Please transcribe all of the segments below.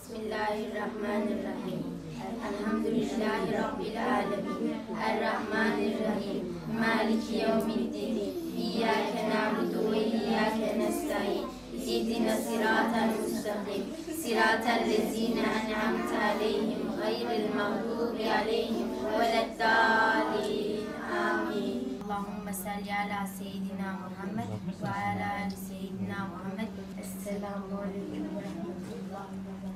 Bismillahirrahmanirrahim. Elhamdülillahi Rabbil alemin. Errahmanirrahim. Maliki yevmiddin. İyyâke na'budu ve iyyâke nestaîn. İhdina sıratal mustakim. Sıratal lezîne en'amte aleyhim gayril mağdubi aleyhim veleddâlin. Amin. Allahümme salli ala seyyidina Muhammed ve ala ali seyyidina Muhammed. Esselamu aleyküm ve rahmetullahi ve berekatuhu.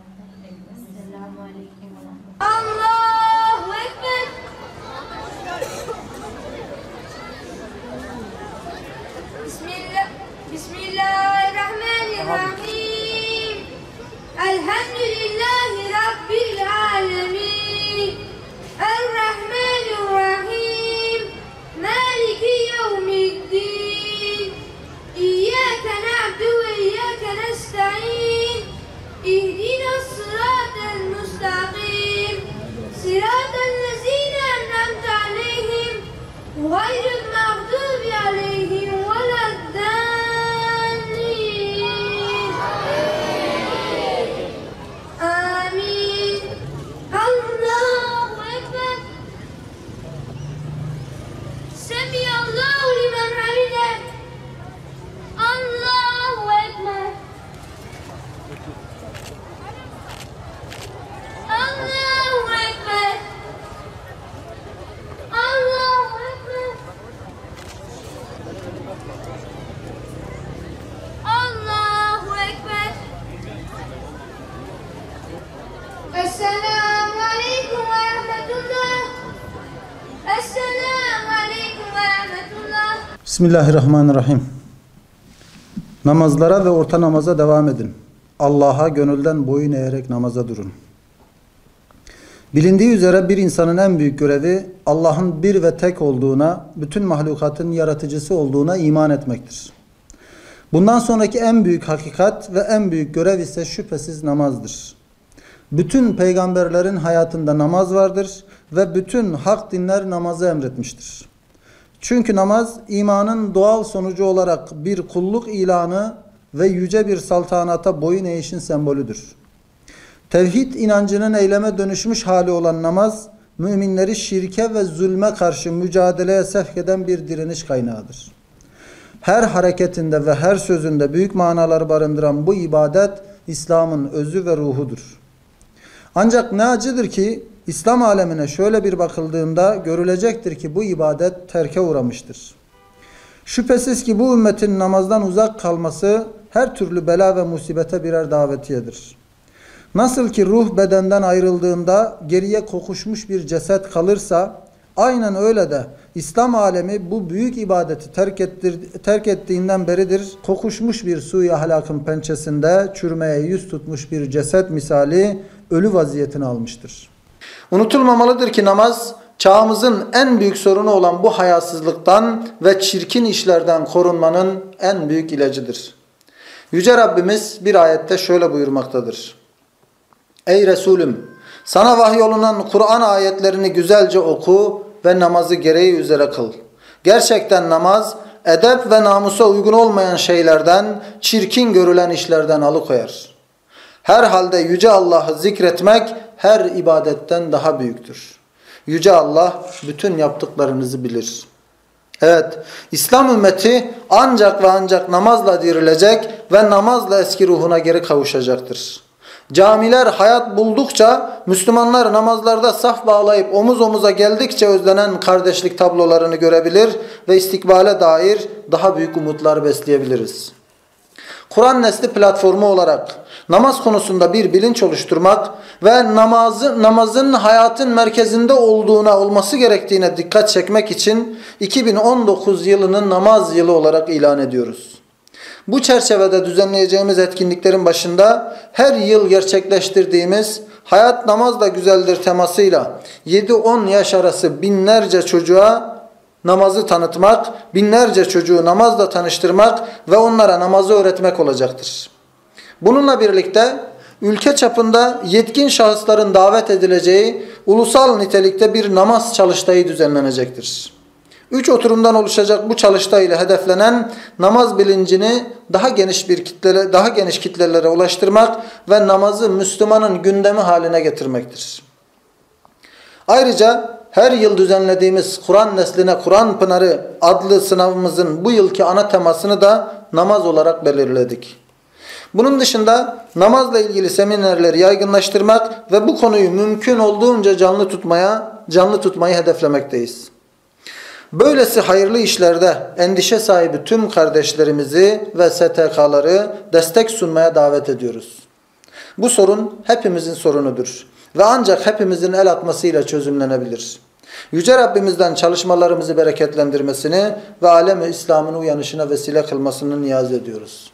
Esselamu aleyküm ve rahmetullahi. Allahu Ekber. Bismillahirrahmanirrahim. Elhamdülillahi Rabbil alemin. Errahmanirrahim. Maliki yevmiddin. İyyâke na'budu ve iyyâke nestaîn. İhdinas sıratal mustakim. Sıratal lezîne en'amte aleyhim gayril mağdubi aleyhim veleddâllîn. Amin. Allahu Ekber. Semiyallahu limen hamide. Allahu Ekber. Allahu Ekber. Allahu Ekber. Allahu Ekber. Esselamu aleyküm ve rahmetullah. Esselamu aleyküm ve rahmetullah. Bismillahirrahmanirrahim. Namazlara ve orta namaza devam edin. Allah'a gönülden boyun eğerek namaza durun. Bilindiği üzere bir insanın en büyük görevi Allah'ın bir ve tek olduğuna, bütün mahlukatın yaratıcısı olduğuna iman etmektir. Bundan sonraki en büyük hakikat ve en büyük görev ise şüphesiz namazdır. Bütün peygamberlerin hayatında namaz vardır ve bütün hak dinler namazı emretmiştir. Çünkü namaz imanın doğal sonucu olarak bir kulluk ilanı ve yüce bir saltanata boyun eğişin sembolüdür. Tevhid inancının eyleme dönüşmüş hali olan namaz, müminleri şirke ve zulme karşı mücadeleye sevk eden bir direniş kaynağıdır. Her hareketinde ve her sözünde büyük manalar barındıran bu ibadet, İslam'ın özü ve ruhudur. Ancak ne acıdır ki, İslam alemine şöyle bir bakıldığında görülecektir ki bu ibadet terke uğramıştır. Şüphesiz ki bu ümmetin namazdan uzak kalması her türlü bela ve musibete birer davetiyedir. Nasıl ki ruh bedenden ayrıldığında geriye kokuşmuş bir ceset kalırsa, aynen öyle de İslam alemi bu büyük ibadeti terk ettiğinden beridir kokuşmuş bir suyu ahlakın pençesinde çürümeye yüz tutmuş bir ceset misali ölü vaziyetini almıştır. Unutulmamalıdır ki namaz çağımızın en büyük sorunu olan bu hayasızlıktan ve çirkin işlerden korunmanın en büyük ilacıdır. Yüce Rabbimiz bir ayette şöyle buyurmaktadır. Ey Resulüm! Sana vahyolunan Kur'an ayetlerini güzelce oku ve namazı gereği üzere kıl. Gerçekten namaz, edep ve namusa uygun olmayan şeylerden, çirkin görülen işlerden alıkoyar. Herhalde Yüce Allah'ı zikretmek her ibadetten daha büyüktür. Yüce Allah bütün yaptıklarınızı bilir. Evet, İslam ümmeti ancak ve ancak namazla dirilecek ve namazla eski ruhuna geri kavuşacaktır. Camiler hayat buldukça, Müslümanlar namazlarda saf bağlayıp omuz omuza geldikçe özlenen kardeşlik tablolarını görebilir ve istikbale dair daha büyük umutlar besleyebiliriz. Kur'an Nesli platformu olarak namaz konusunda bir bilinç oluşturmak ve namazın hayatın merkezinde olması gerektiğine dikkat çekmek için 2019 yılının namaz yılı olarak ilan ediyoruz. Bu çerçevede düzenleyeceğimiz etkinliklerin başında her yıl gerçekleştirdiğimiz Hayat Namazla Güzeldir temasıyla 7-10 yaş arası binlerce çocuğa namazı tanıtmak, binlerce çocuğu namazla tanıştırmak ve onlara namazı öğretmek olacaktır. Bununla birlikte ülke çapında yetkin şahısların davet edileceği ulusal nitelikte bir namaz çalıştayı düzenlenecektir. 3 oturumdan oluşacak bu çalıştay ile hedeflenen namaz bilincini daha geniş kitlelere ulaştırmak ve namazı Müslümanın gündemi haline getirmektir. Ayrıca her yıl düzenlediğimiz Kur'an nesline Kur'an Pınarı adlı sınavımızın bu yılki ana temasını da namaz olarak belirledik. Bunun dışında namazla ilgili seminerleri yaygınlaştırmak ve bu konuyu mümkün olduğunca canlı tutmayı hedeflemekteyiz. Böylesi hayırlı işlerde endişe sahibi tüm kardeşlerimizi ve STK'ları destek sunmaya davet ediyoruz. Bu sorun hepimizin sorunudur ve ancak hepimizin el atmasıyla çözümlenebilir. Yüce Rabbimizden çalışmalarımızı bereketlendirmesini ve alem-i İslam'ın uyanışına vesile kılmasını niyaz ediyoruz.